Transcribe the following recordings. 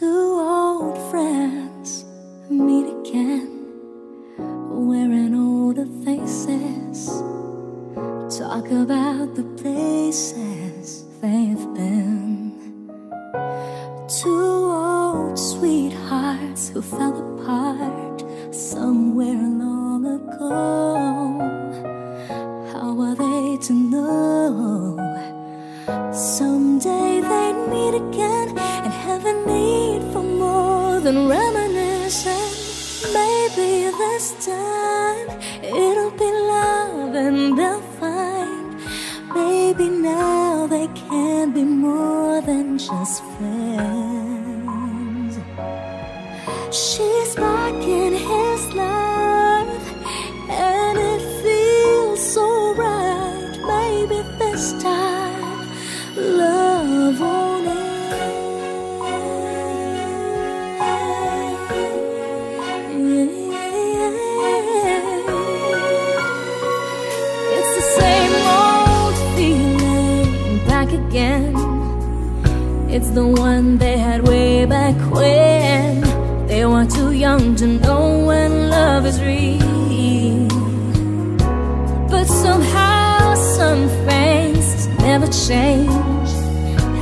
Two old friends meet again, wearing older faces, talk about the places they've been. Two old sweethearts who fell apart somewhere long ago. How are they to know someday they'd meet again and have a need for more than reminiscing? Maybe this time it'll be love and they'll find maybe now they can be more than just friends. She's back in his life and it feels so right. Maybe this time love won't end. It's the same old feeling back again. It's the one they had way back when they were too young to know when love is real. But somehow some things never change,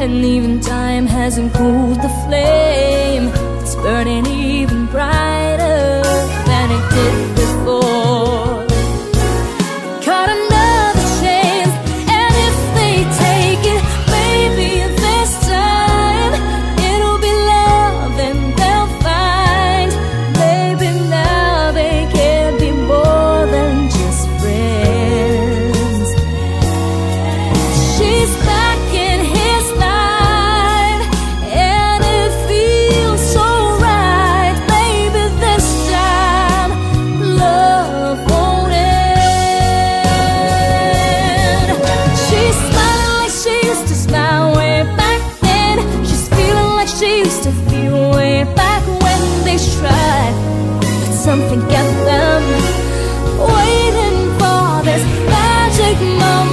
and even time hasn't cooled the flame. It's burning even brighter than it did before. Caught another chance, and if they take it, maybe this time it'll be love and they'll find maybe now they can be more than just friends. She's back in his life and it feels so right. Maybe this time love won't end. She's smiling like she used to smile way back then. She's feeling like she used to feel way back when they tried, but something kept them waiting for this magic moment.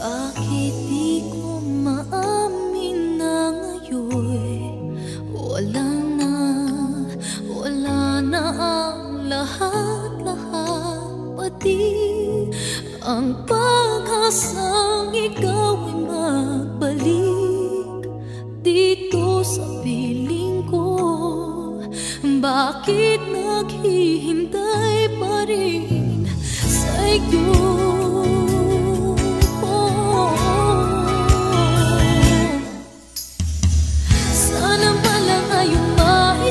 Bakit di ko maamin na ngayon wala na ang lahat-lahat, pati ang pag-asang ikaw ay magbalik dito sa piling ko. Bakit naghihintay pa rin sa'yo?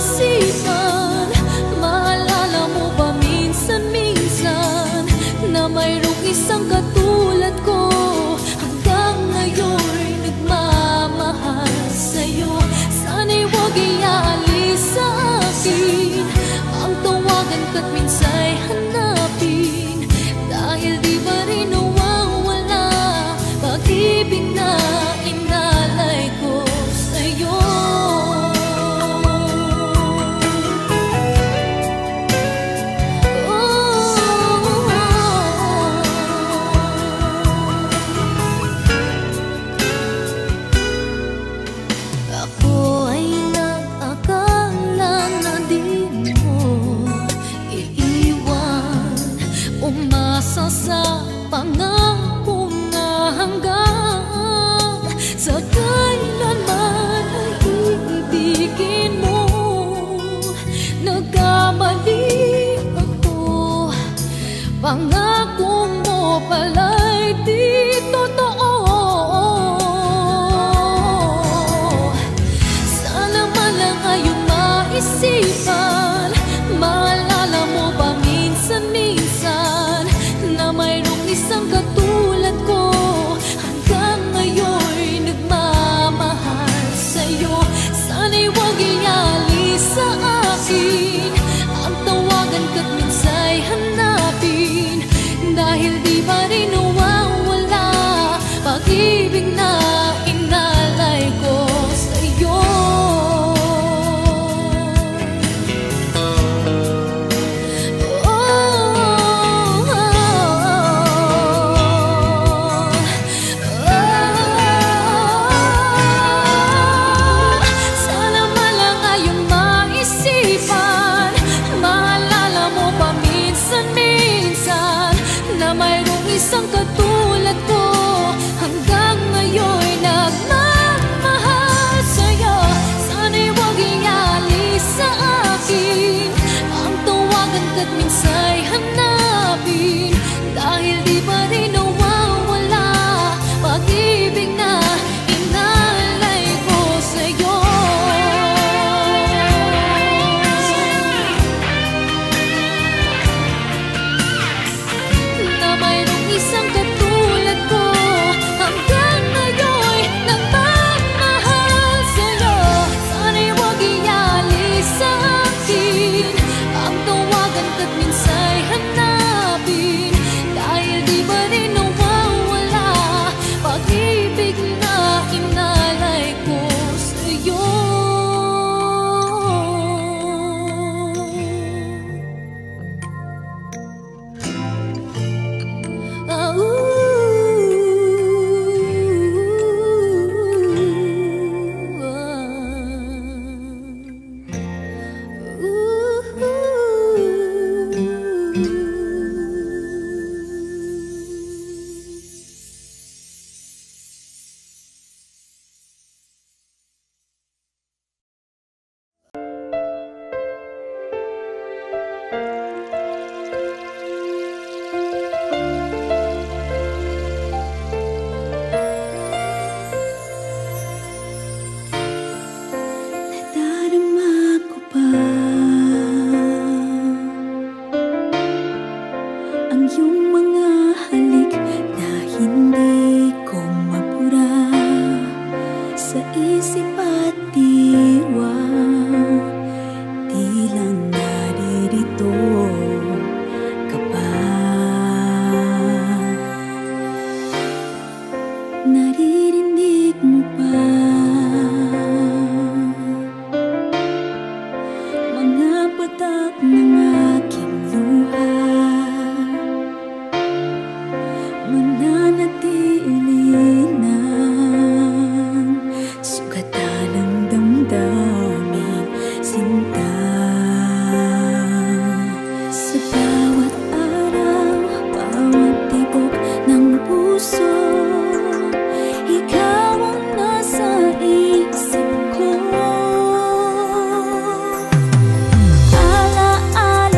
Isipan, maalala mo ba minsan-minsan na mayroong isang katulad ko hanggang ngayon'y nagmamahal sa'yo? Sana'y huwag ialis sa akin ang tawagan ka't minsan Pangako mo pala'y di totoo. Sana man lang ayong maisipan, maalala mo ba minsan-minsan na mayroong isang katulad ko, hanggang ngayon'y nagmamahal sa'yo. Sana'y huwag ialis sa akin ang tawagan ka't minsa'y hanapin, dahil di pa rin nawawala pag-ibig na inalay ko sa'yo. Sana man lang ayong maisipan, maalala mo pa minsan-minsan na mayroong isang katulad ko, hanggang ngayon'y nagmamahal sa'yo. Sana'y huwag ialis sa akin ang tawagan ka't minsa'y hanapin, dahil di pa rin nawawala pag-ibig na inalay ko sa'yo. Na mayroong isang katulad ko, hanggang ngayon'y nagmamahal sa'yo. Sana'y huwag ialis sa akin ang tawagan ka't minsa'y hanapin, dahil di pa rin nawawala pag-ibig na inalay ko sa'yo. Ah, nadarama ko pa ang iyong mga halik na hindi ko mapura sa isip at diwa. Di lang naririto ka pa, naririnig mo pa mga patak ng aking luha, mananatili ng sugatan ng damdamin, sinta. Sa bawat araw, bawat tibok ng puso, ikaw ang nasa isip ko. Alaala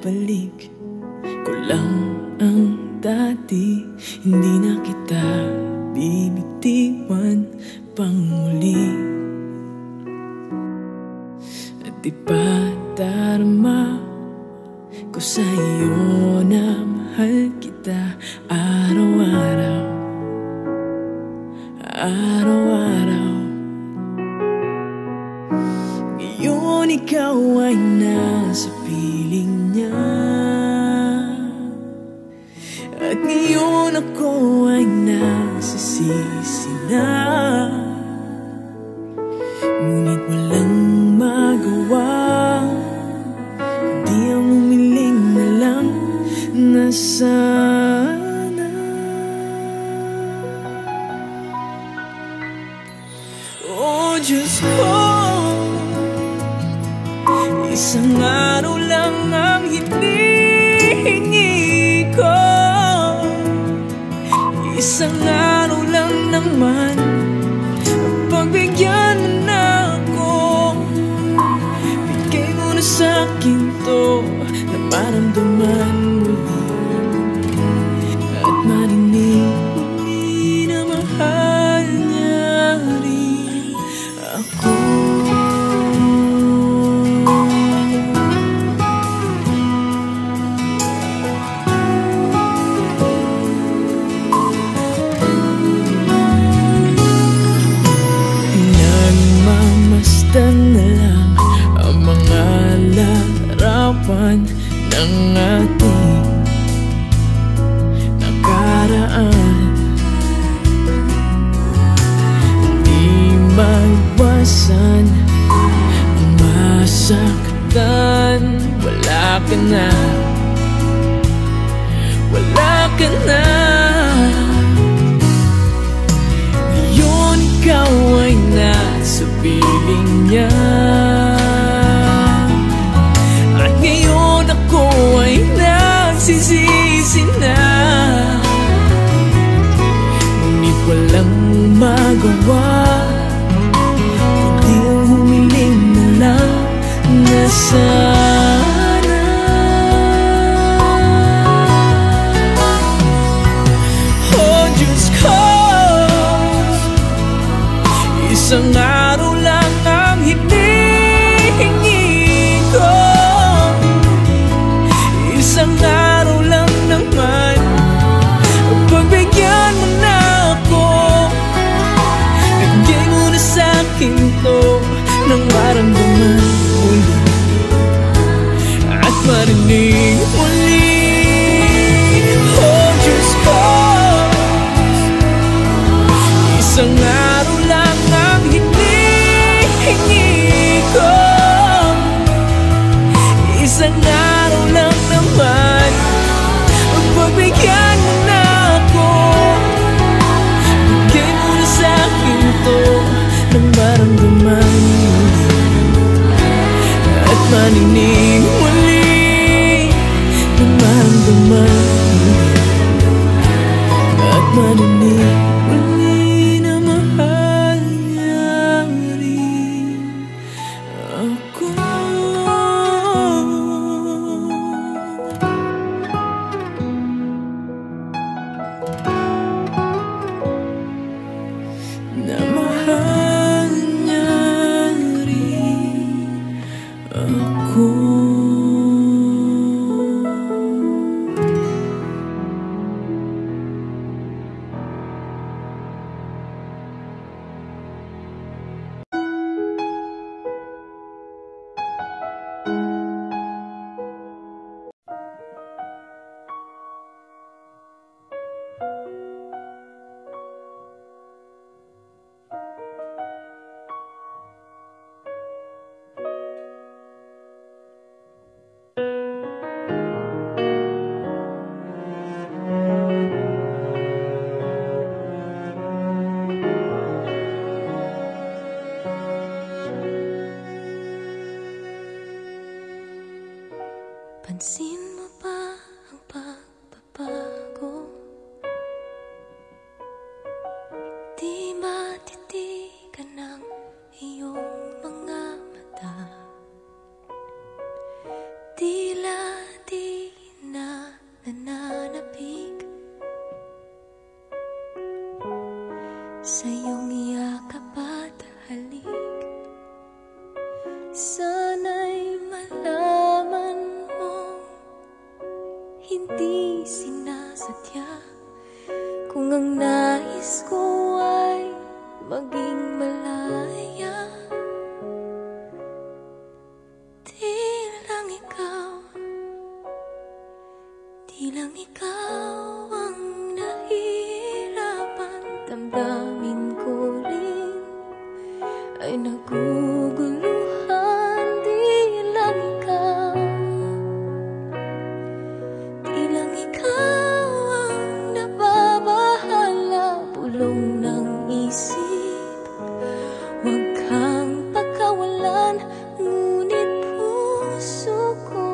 ibabalik ko lang ang dati. Hindi na kita bibitiwan pang muli. At di pa darama ko sa iyo na mahal kita araw-araw, araw-araw. Ngayon ikaw ay nasa piling niya, at ngayon ako ay nasisisi na. Ngunit walang magawa, di ang umiling na lang na sana. Oh Diyos ko, isang araw lang ang hinihingi ko. Isang araw lang naman, pagbigyan mo na ako. Bigay mo na sa'kin to na maramdaman muli, at marinig muli na mahal niya rin ako. Na lang ang mga larawan ng ating nakaraan. Di maiwasan ang masaktan. Wala ka na, wala ka na. Ngayon ikaw ay nasa piling niya, at ngayon ako ay nagsisisi na. Ngunit walang magawa, kundi ang humiling na lang na sana. Oh Diyos ko, isang araw lang ang hinihingi ko. Isang araw lang naman, pagbigyan mo na ako. Bigay mo na sa'kin to nang maramdaman muli, at marinig muli. Oh Diyos ko, isang araw lang ang hinihingi ko. Isang araw lang naman, pagbigyan mo na ako. Bigay mo na sa'kin to nang maramdaman muli, at maninig muli. Nang maramdaman muli, at maninig muli na mahal niya rin ako. Na mahal niya rin ako. muling malaya. Di lang ikaw, di lang ikaw ang nahihirapan. Damdamin ko rin ay naguguluhan. Di lang ikaw, di lang ikaw ang nababahala. Bulong ng isip, huwag kang pagkawalan. Ngunit puso ko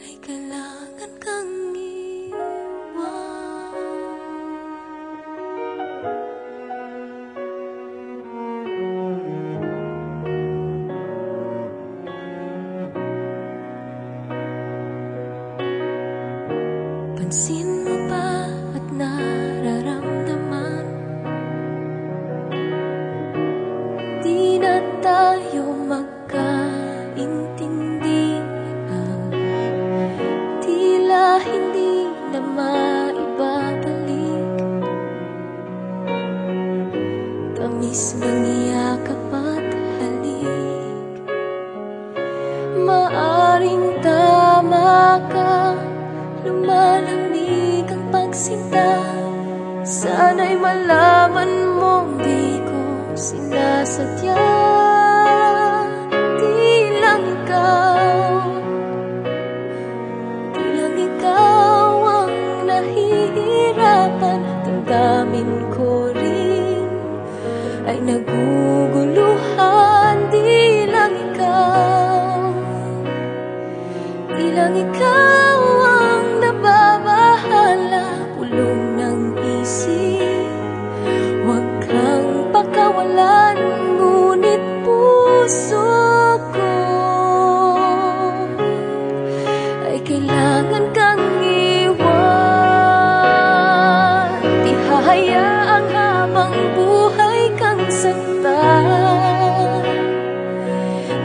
ay kailangan kang iwan. Pansin mo ba at nararamdaman? Di na tayo magkaintindihan. Tila hindi na maibabalik tamis ng yakap at halik. Maaring tama ka, lumalamig ang pagsinta. Sana'y malaman mong di ko sinasadya. Di lang ikaw, di lang ikaw ang nahihirapan. Damdamin ko rin ay naguguluhan. Di lang ikaw, di lang ikaw ang nababahala. Bulong ng isip, huwag kang pakawalan. Ngunit puso ko ay kailangan kang iwan. Di hahayaang habang buhay kang saktan.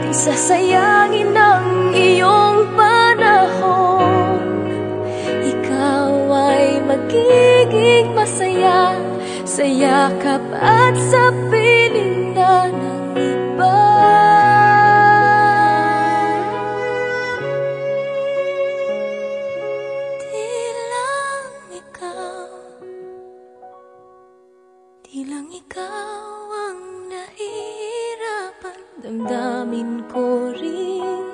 Di sasayangin ang iyong panahon. Ikaw ay magiging masaya sa yakap at sa piling na ng iba. Di lang ikaw, di lang ikaw ang nahihirapan. Damdamin ko rin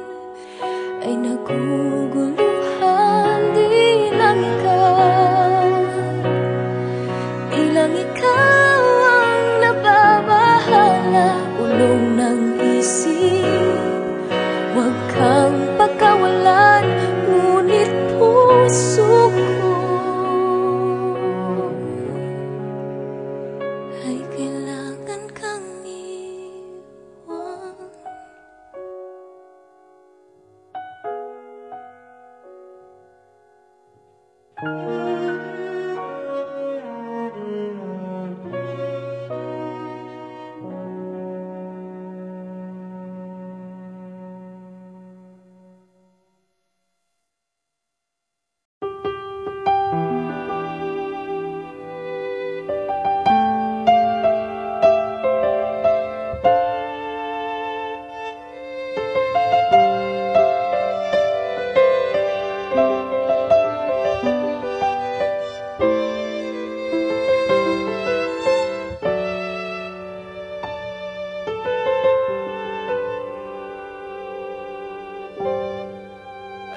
ay naguguluhan. Di lang ikaw, di lang ikaw ang nababahala. Ulong ng isip, huwag kang pagkawalan. Ngunit puso ko ay kailangan kang iwan.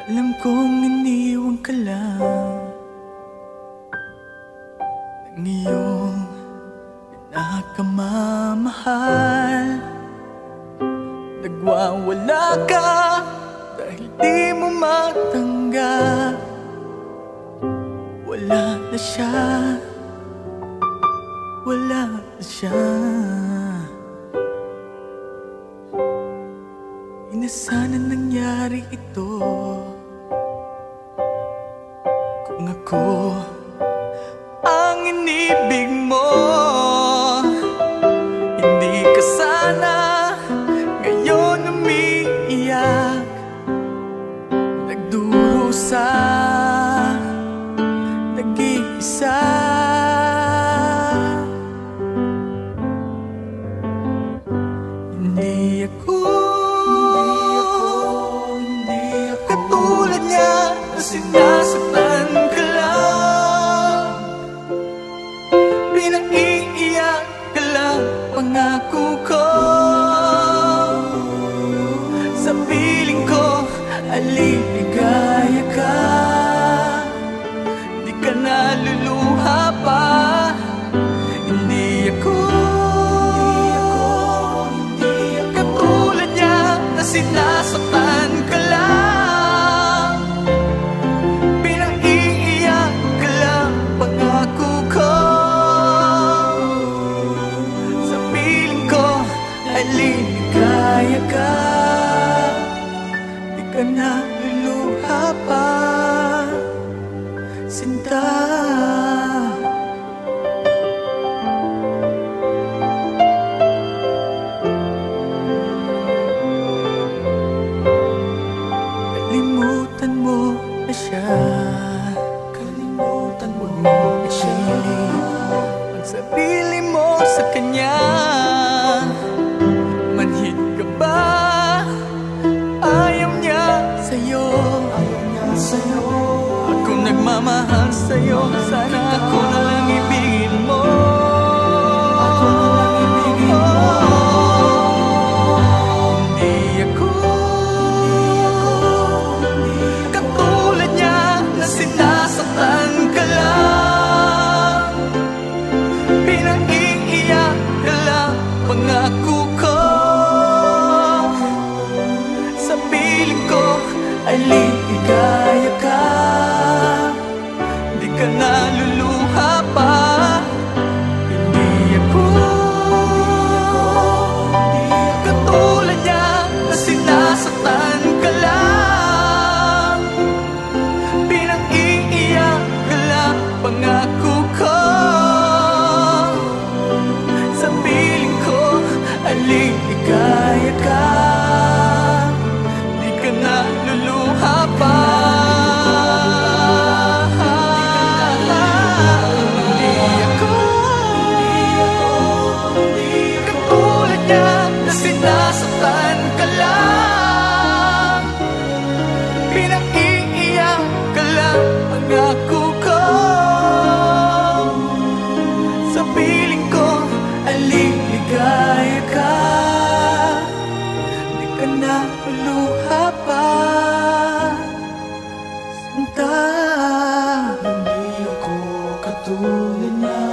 Alam kong iniwan ka lang ng iyong pinakamamahal. Nagwawala ka dahil di mo matanggap. Wala na siya, wala na siya. Di na sana nangyari ito kung ako ang inibig mo. Hindi ka sana ngayon umiiyak, nagdurusa, nag-iisa. Pinaiiyak ka lang pangako ko. Sa piling ko aliligaya ka. Di ka naluluha pa. Hindi ako katulad niya na sinasaktan ka lang. Pinaiiyak ka lang pangako ko. Sa piling ko aliligaya ka. Di ka naluluha pa, sinta. Kalimutan mo na siya. Kalimutan mo na siya. Pagsabili mo sa kanya, manhid ka ba? Ayaw niya sa'yo. Ako nagmamahal sa'yo. Sana ako na lang ibigin mo. Hindi ako katulad niya na sinasaktan ka lang. Pinaiiyak ka lang pangako ko. Sa piling ko aliligaya ka. Di ka naluluha pa. Hindi ako katulad niya na sinasaktan ka lang. Pinaiiyak ka lang pangako ko. Sa piling ko aliligaya ka. Di ka naluluha pa. Katulad niya na sinasaktan ka lang. Pinaiiyak ka lang pangako ko. Sa piling ko aliligaya ka. Di ka naluluha pa, sinta. Hindi ako katulad niya.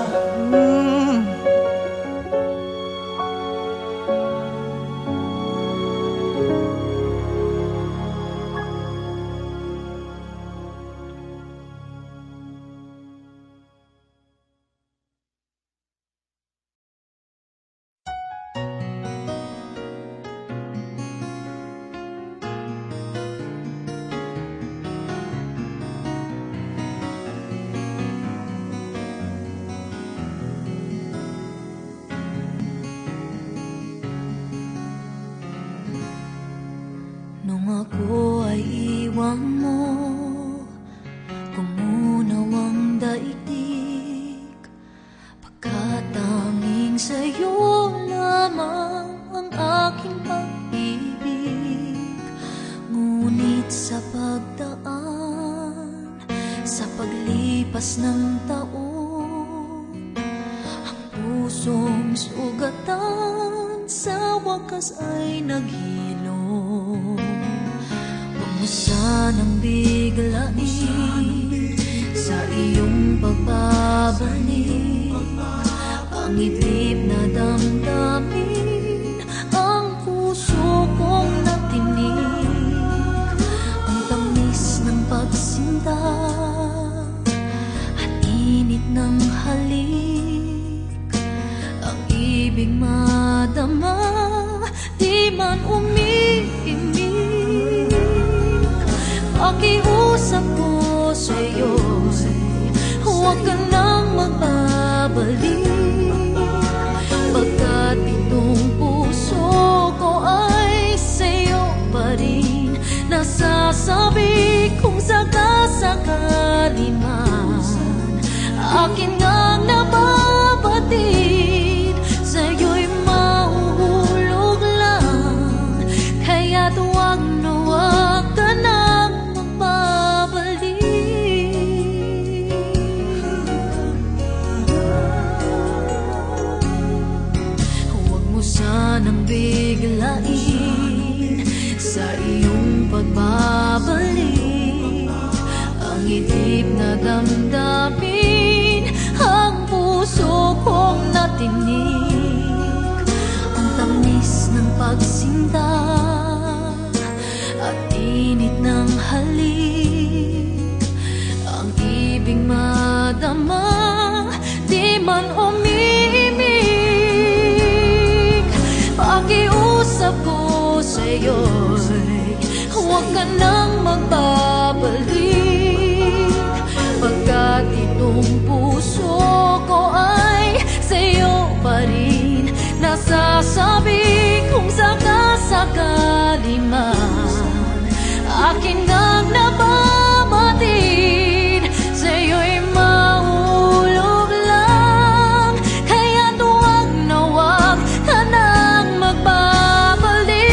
Nung ako ay iwan mo, kumunaw ang daigdig. Pagkatanging sa'yo lamang ang aking pag-ibig. Ngunit sa pagdaan, sa paglipas ng taon, ang pusong sugatan sa wakas ay naghilom. Huwag mo sanang biglain sa iyong pagbabalik. Pangidlip na damdamin ang puso kong natinig. Ang tamis ng pagsinta at init ng halik. Ang ibig madama, di man umiimik. Pakiusap ko sa'yo, huwag ka nang magbabalik. Pagkat itong puso ko ay sa'yo pa rin. Nasasabi kung sakasakali man akin ngang nababatid, sa'yo'y mahuhulog lang. Kaya't huwag na huwag ka nang magbabalik. sanang biglain sa iyong pagbabalik. Ang itim na damdamin, ang puso kong natinig. Ang tamis ng pagsinta at init ng halik. Ang ibig madama, di man umiimig. Pakiusap ko sa'yo'y huwag ka nang magbabalik, pagkat itong puso ko ay sa'yo pa rin nasasabi. Kung sakasakali man akin nang nababatid, sa'yo'y mahulog lang. Kaya't huwag na huwag ka nang magbabalik.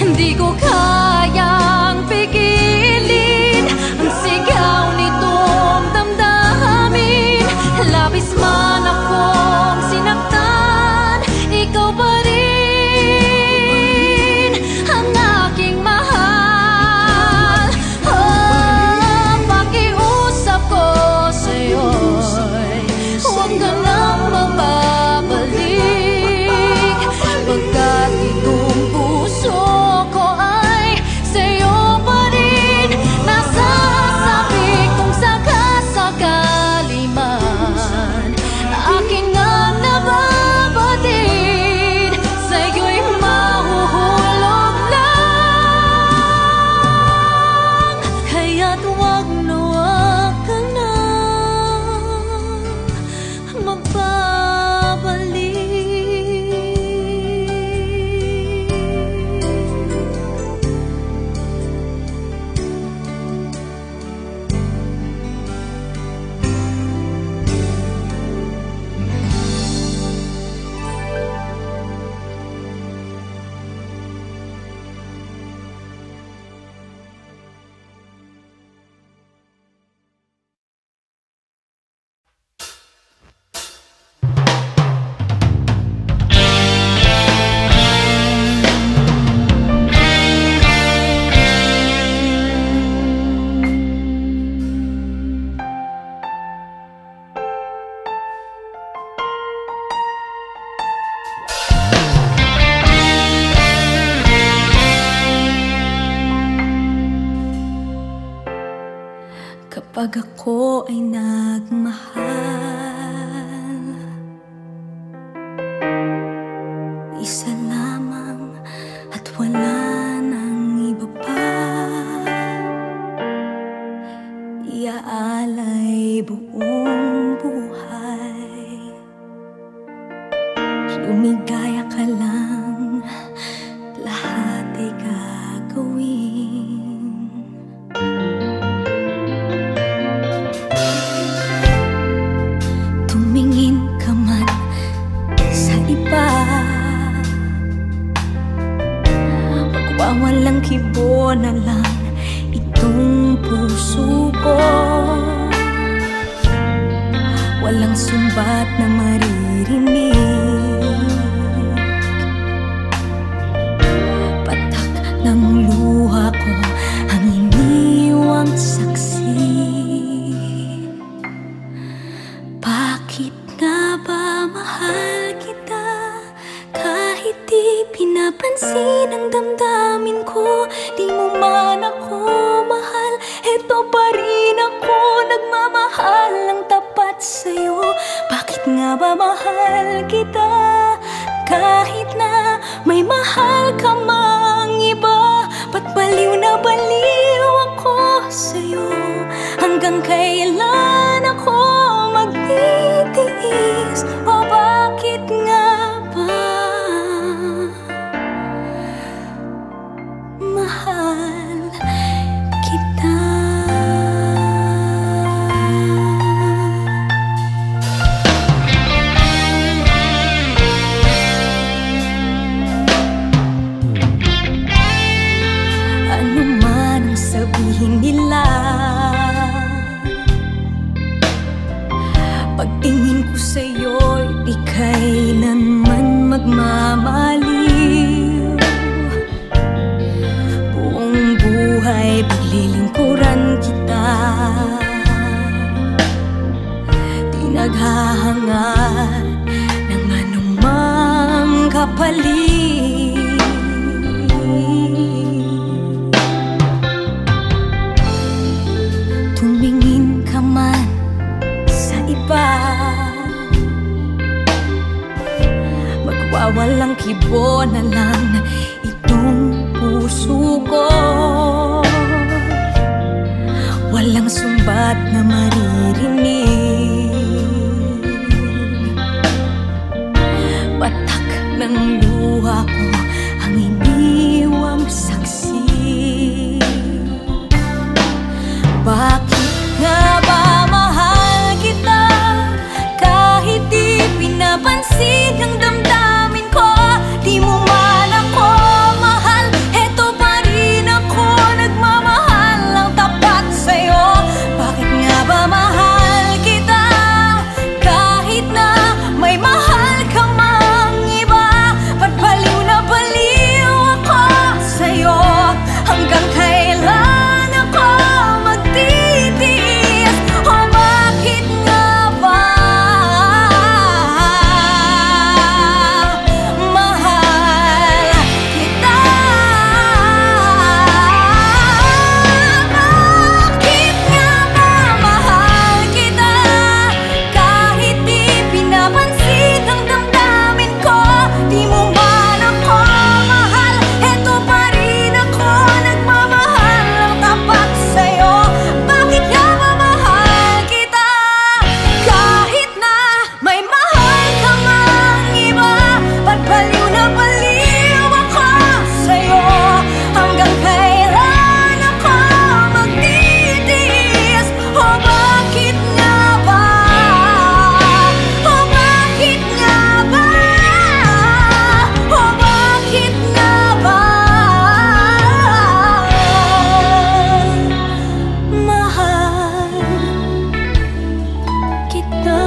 Hindi ko kayang pigilin ang sigaw nitong damdamin. Labis man akong sinaktan, ikaw pa rin ang aking mahal. Oh, pakiusap ko sa'yo'y huwag ka nang magbabalik, pagkat itong puso ko ay sa'yo pa rin nasasabi. Kung sakasakali man aking nga nababatid, sa'yo'y mahuhulog lang. Kaya't huwag na huwag ka nang magbabalik. Kapag ako ay nagmahal, isa lamang at wala nang iba pa. Iaalay buong buhay, lumigaya ka lang, lahat ay gagawin. Tumingin ka man sa iba, magwawalang kibo na lang itong puso ko. Walang sumbat na maririnig, patak ng luha ko ang iniwang saksi. Bakit nga ba mahal kita kahit di pinapansin ang damdamin ko? Di mo man ako mahal, eto pa rin ako nagmamahal ng tapat sa'yo. Bakit nga ba mahal kita kahit na may mahal ka mang iba? Ba't baliw na baliw ako sa'yo? Hanggang kailan ako magtitiis? O bakit nga ba mahal kita? Pagtingin ko sa'yo'y di kailanman magmamaliw. Buong buhay paglilingkuran kita, di naghahangad ng anumang kapalit. Tumingin ka man sa iba, magwawalang kibo na lang itong puso ko. Walang sumbat na maririnig, batak ng luha ko ang iniwang saksi. Bakit nga ba mahal kita kahit di pinapansin ang damdamin ko? Di mo man ako mahal, eto pa rin ako nagmamahal ng tapat sa'yo. Bakit nga ba mahal kita kahit na may mahal ka mang iba? Ba't baliw na baliw ako sa'yo? Hanggang kailan ako magtitiis? O bakit nga ba mahal kita? Bakit nga ba mahal kita kahit di pinapansin ang damdamin ko? Di mo man ako mahal, eto pa rin ako nagmamahal ng tapat sa'yo. Bakit nga ba mahal kita kahit na may mahal ka mang iba? Ba't baliw na baliw ako sa'yo? Hanggang kailan ako magtitiis? O bakit nga ba? O bakit nga ba? O bakit nga ba mahal kita?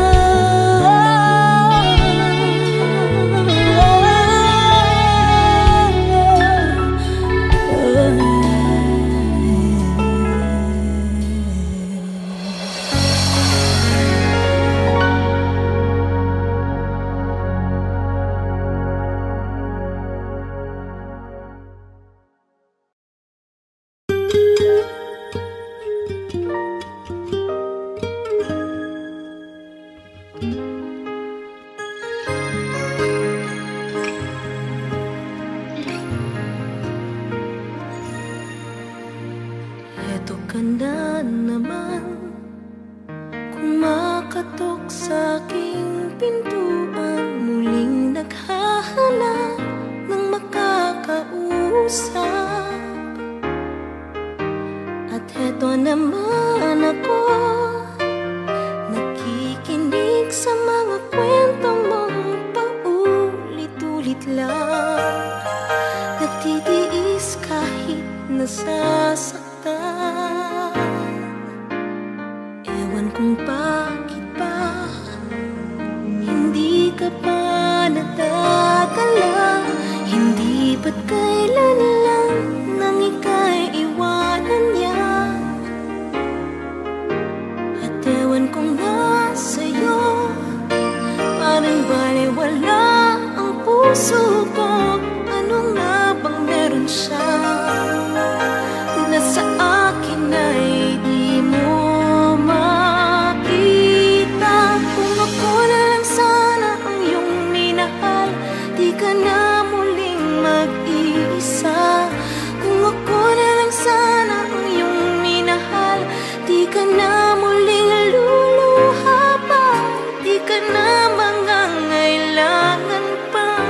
Eto ka na naman, kumakatok sa aking pintuan, muling naghahanap ng makakausap. At eto naman ako, nakikinig sa mga kwentong mong paulit-ulit lang. Nagtitiis kahit nasasaktan. Ewan kung bakit ba hindi ka pa nadadala. Hindi ba't kailan lang nang ika'y iwanan niya? At ewan kung nasa'yo, parang baliwala ang puso ko. Ano nga bang meron siya na sa akin ay di mo makita? Kung ako na lang sana ang iyong minahal, di ka na muling mag-iisa. Kung ako na lang sana ang iyong minahal, di ka na muling luluha pa. Di ka na mangangailangan pa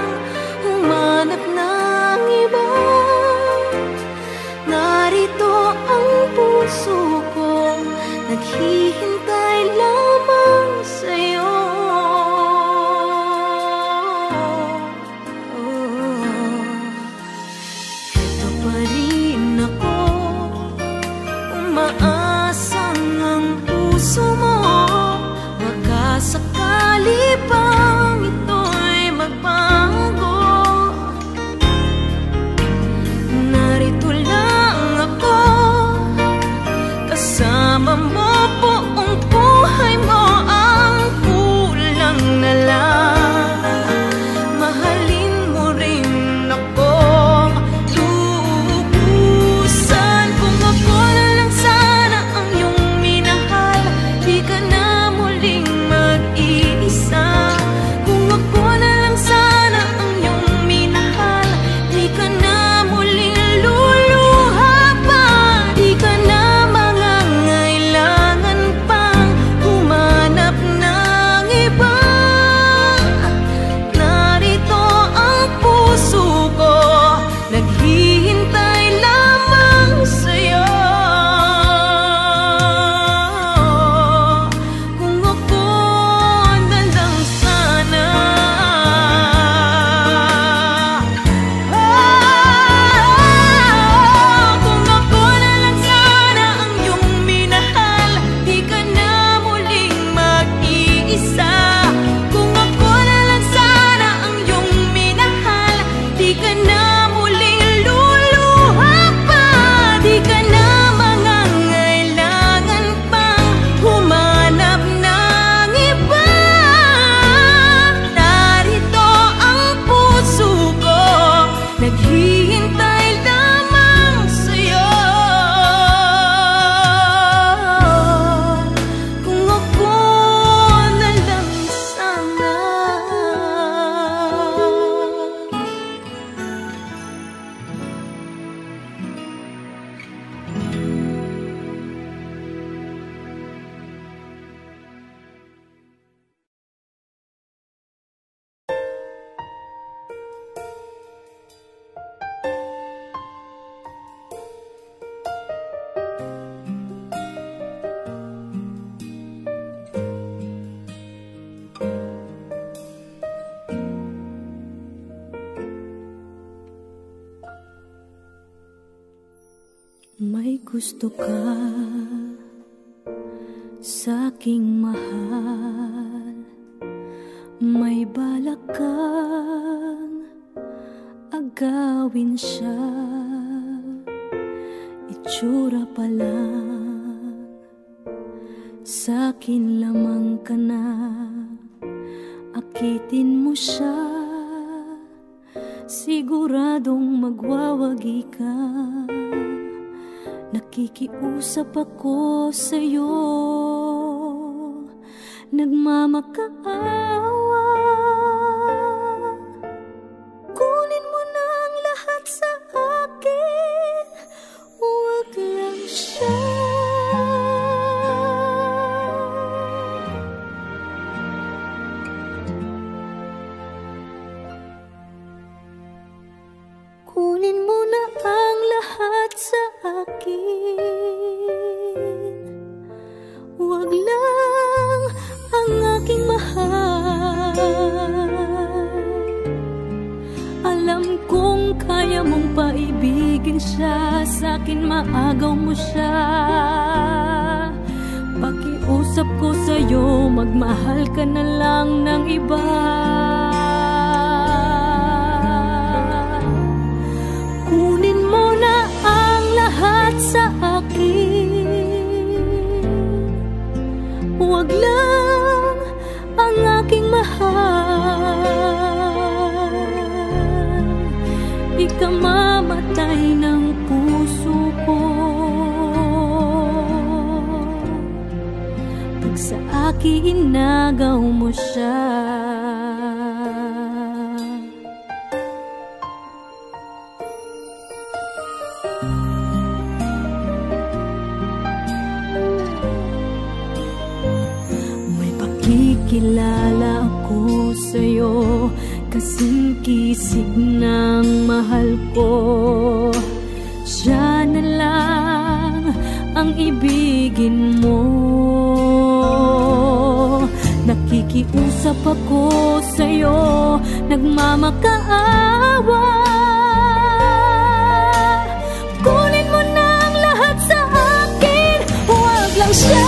gusto ka sa'king mahal, may balak kang agawin siya. Itsura pa lang, sa'kin lamang ka na. Akitin mo siya, siguradong magwawagi ka. Nakikiusap ako sa'yo, nagmamakaawa. Kunin mo na ang lahat sa akin, huwag lang siya. Kunin mo na ang lahat sa akin, huwag lang ang aking mahal. Alam kong kaya mong paibigin siya, sa'kin maagaw mo siya. Pakiusap ko sa'yo, magmahal ka na lang ng iba. Kunin mo na ang lahat sa akin, huwag lang ang aking mahal. Ikamamatay ng puso ko pag sa akin inagaw mo siya. Kilala ako sa'yo, kasing kisig ng mahal ko. Siya na lang ang ibigin mo. Nakikiusap ako sa'yo, nagmamakaawa. Kunin mo na ang lahat sa akin, huwag lang siya.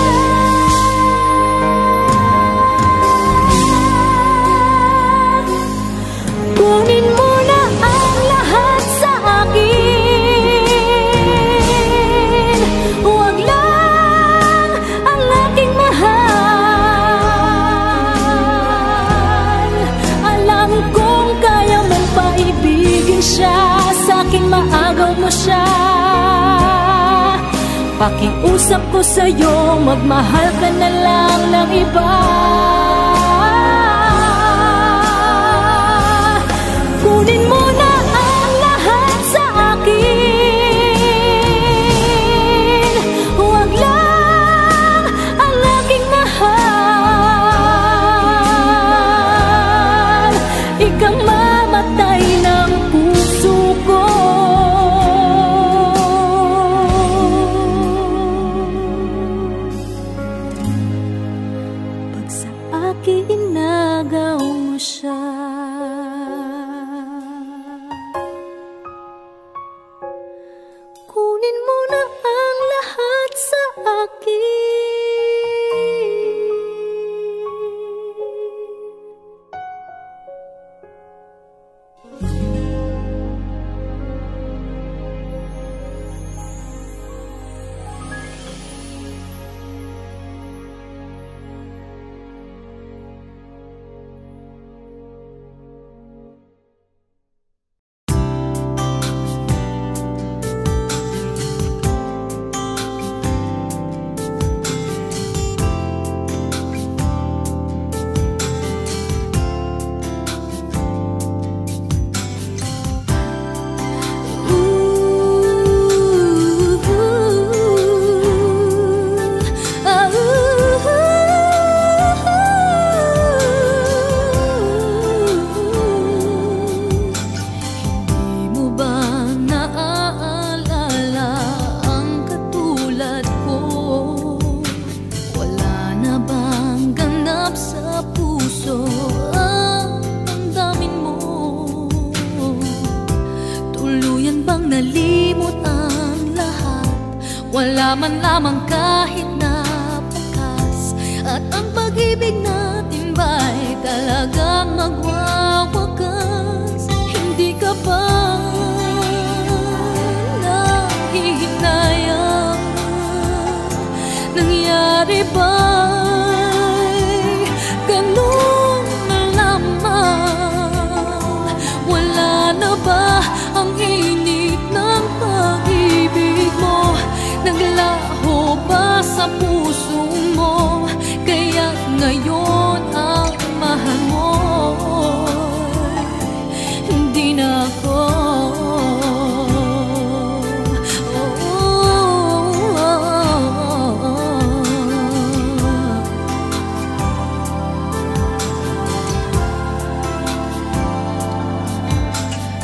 Kunin mo na ang lahat sa akin, huwag lang ang aking mahal. Alam kong kaya mong paibigin siya, sa'kin maagaw mo siya. Pakiusap ko sa'yo, magmahal ka na lang ng iba. Kunin mo na ang lahat sa akin, huwag lang ang aking mahal. Ikamamatay ng puso ko pag sa akin inagaw mo siya. Kunin mo na ang lahat sa akin. wala man lamang kahit na bukas. At ang pag-ibig natin ba'y talagang magwawakas? Hindi ka ba nahihinayang? Nangyari ba'y ganun na lamang? Wala na ba ang init ng pag-ibig mo? Naglaho ba sa puso mo? Kaya't ngayon ang mahal mo hindi na ako.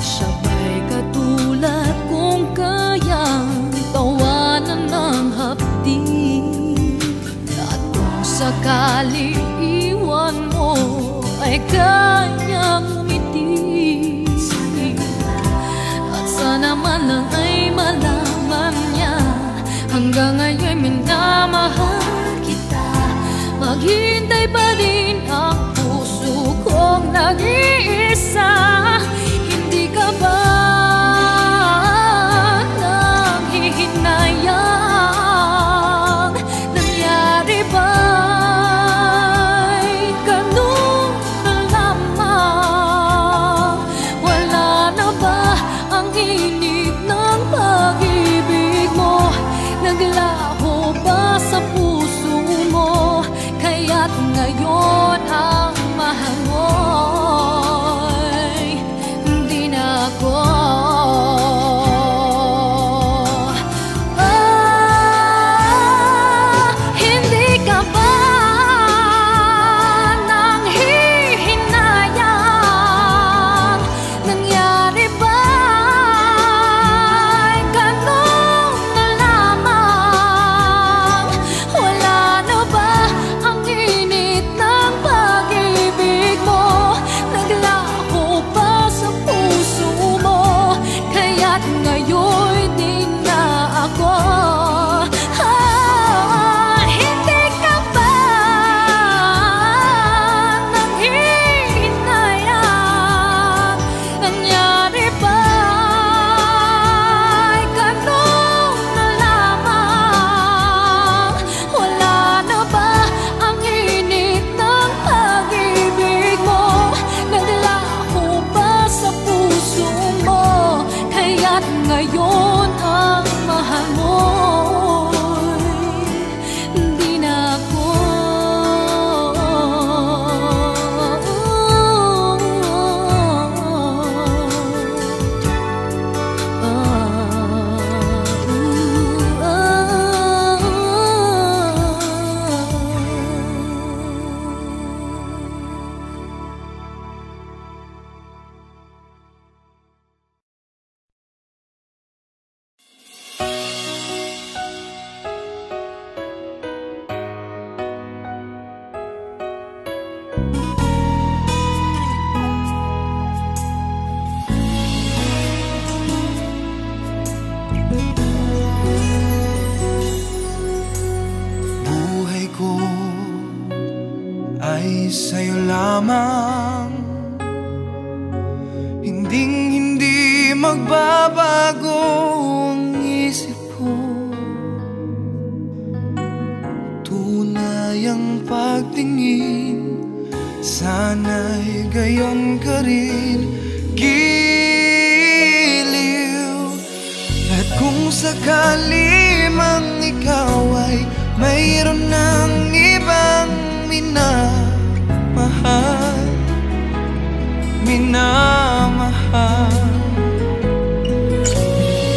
Sabay katulad kung kayang tawanan ng hapdi, at kung sakali iwan mo ay kayang umiti. At sana man lang ay malaman niya hanggang ngayon minamahal kita. Maghintay pa rin ang puso kong nag-iisa. Hindi ka ba nanghihinayang? Nangyari ba'y ganun na lamang? Wala na ba ang init ng pag-ibig mo? Naglaho ba sa puso mo? Kaya't ngayon ang mahal mo'y hindi na ako. Hindi ka ba nanghihinayang? Nangyari ba'y ganun na lamang? Wala na ba ang init ng pag-ibig mo? Naglaho ba sa puso mo? Kaya't ngayon din na ako. Hindi ka ba nanghihinayang? Nangyari ba'y ganun na lamang? Wala na ba ang init ng pag-ibig mo? Naglaho ba sa puso mo? Kaya't ngayon ang mahal mo'y hindi na ako. Buhay ko ay sa'yo lamang, hindi magbabago ang isip ko. Tunay ang pagtingin, sana'y gayon ka rin, giliw. At kung sakali mang ikaw ay mayroon ng ibang minamahal,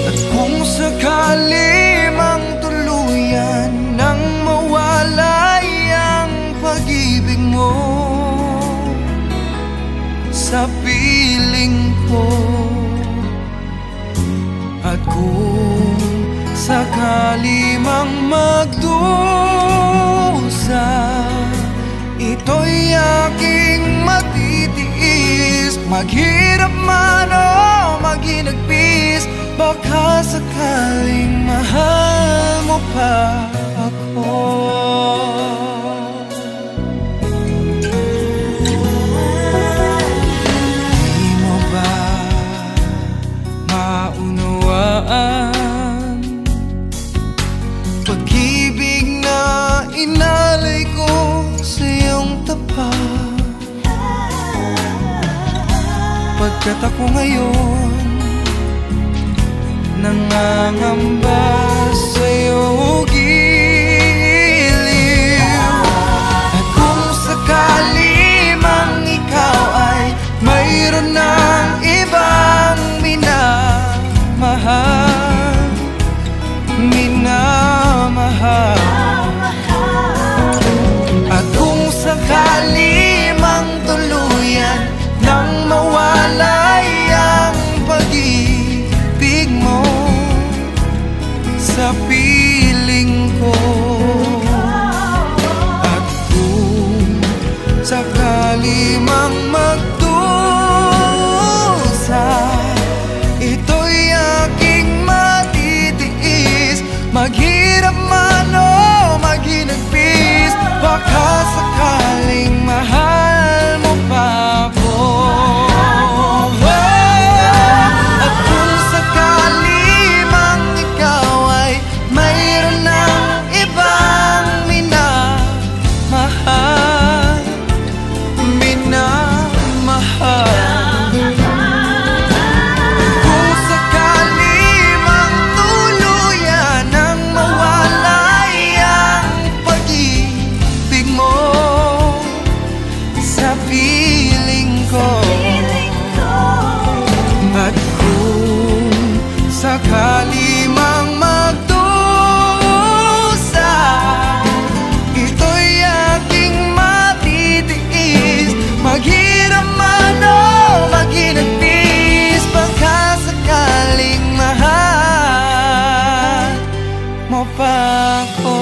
at kung sakali mang tuluyan nang mawalay ang pag-ibig mo sa piling ko, at kung sakali mang magdusa, ito'y aking matitiis. Maghirap man o maghinagpis, baka sakaling mahal mo pa ako. Di mo ba maunawaan pag-ibig na inalay ko sa iyong tapat? Pagkat ako ngayon nangangamba sa iyong giliw. At kung sakali mang ikaw ay mayroon ng ibang minamahal, at kung sakali mang tuluyan nang mawalay ang pag-ibig mo sa piling ko, at kung sakali mang magdusa, ito'y aking matitiis, maghirap man o maghinagpis, baka sakaling mahal mo pa ako. At kung sakali mang ikaw ay mayroon ng ibang minamahal, kung sakali mang tuluyan ang mawalay ang pag-ibig mo sa piling ko, at kung sakali mang magdusa, ito'y aking matitiis, maghirap man o maghinagpis, baka sakaling mahal mo pa ako.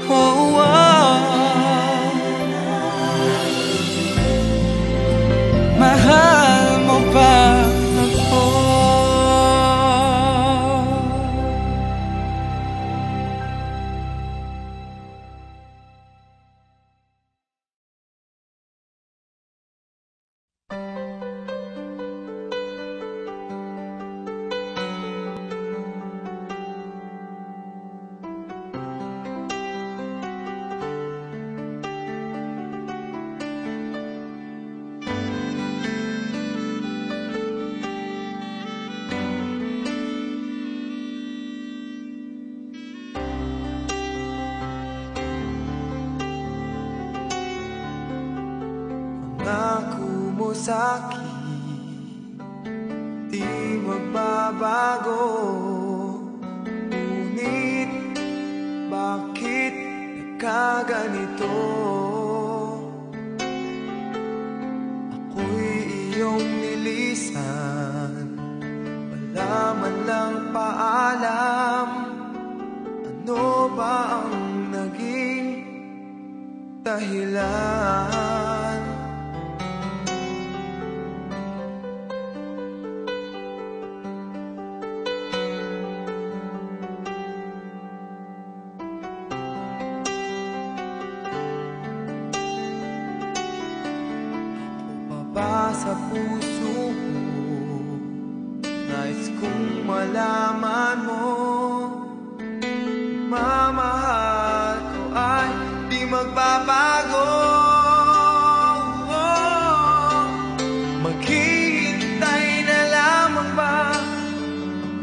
Oh, oh. Mahal mo pa ako. Pangako mo sa'kin di magbabago, ngunit bakit nagkaganito? Ako'y iyong nilisan, wala man lang paalam. Ano ba ang naging dahilan? Sa puso mo, nais kong malaman mo, mamahal ko ay di magbabago. Maghihintay na lamang ba ang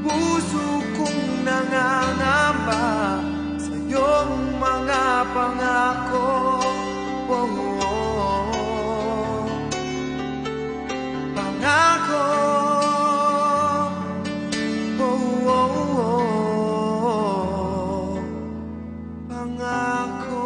puso kong nangangamba sa iyong mga pangako? Pangako, pangako.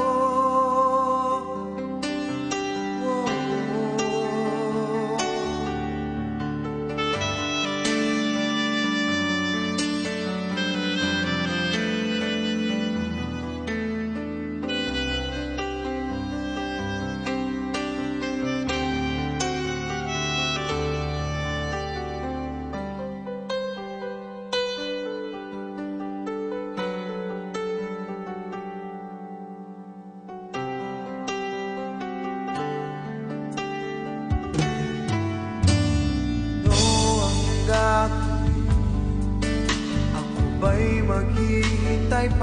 ay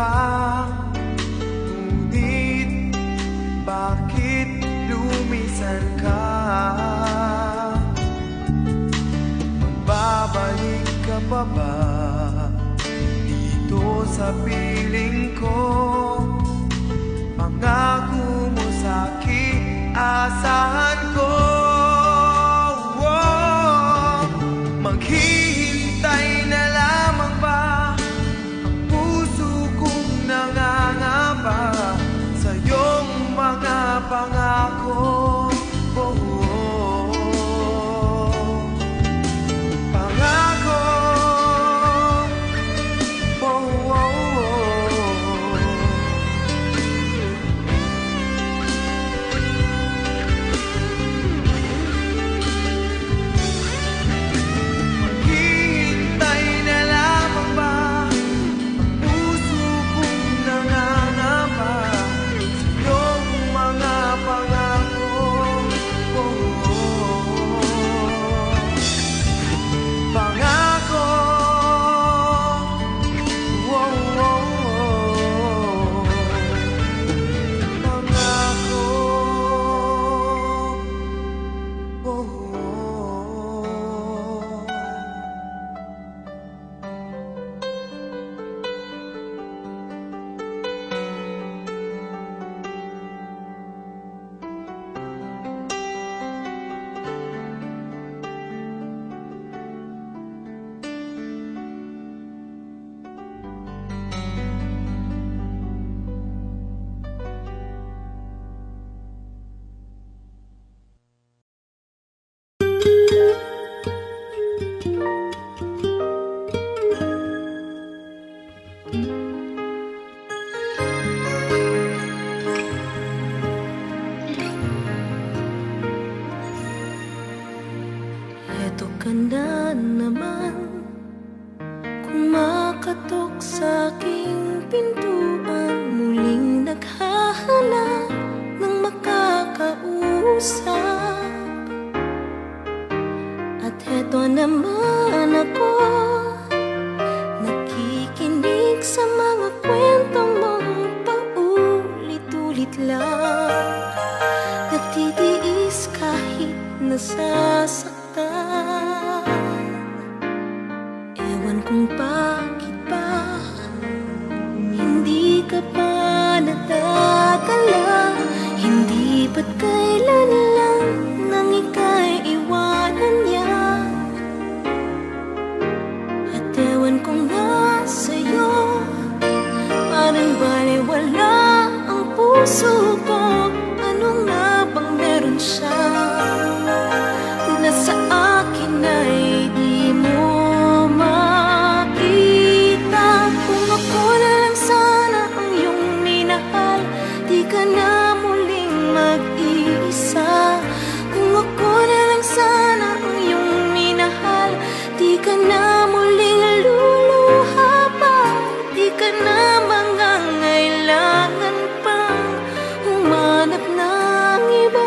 ngunit bakit lumisan ka? Magbabalik ka pa ba dito sa piling ko? Pangako mo sa'kin, asahan ko. Maghihintay na lamang ba ang puso kong nangangamba sa iyong mga pangako? Pangako. Eto ka na naman, kumakatok sa aking pintuan, muling naghahanap ng makakausap. At eto naman ako, nakikinig sa mga kwento mong paulit-ulit lang. Nagtitiis kahit nasasaktan. Ewan kung bakit ba hindi ka pa nadadala. Hindi ba't kailan lang nang ika'y iwanan niya. At ewan kung nasa'yo, parang baliwala ang puso ko. Ano nga bang meron siya na sa akin ay di mo makita? Kung ako na lang sana ang iyong minahal, di ka na muling mag-iisa. Kung ako na lang sana ang iyong minahal, di ka na muling luluha pa. Di ka na mangangailangan pang humanap ng iba.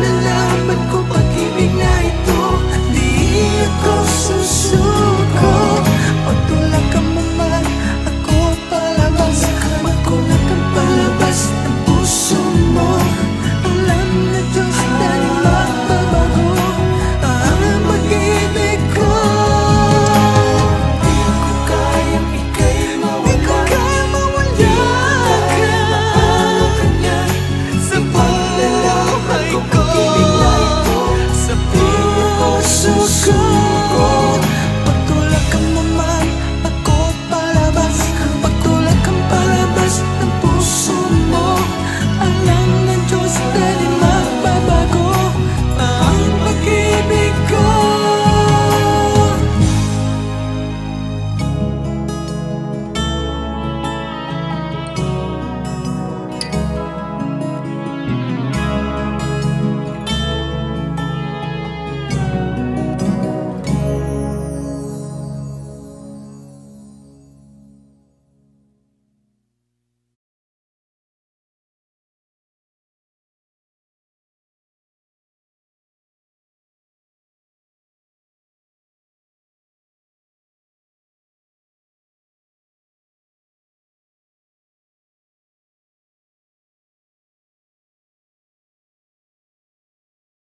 na lang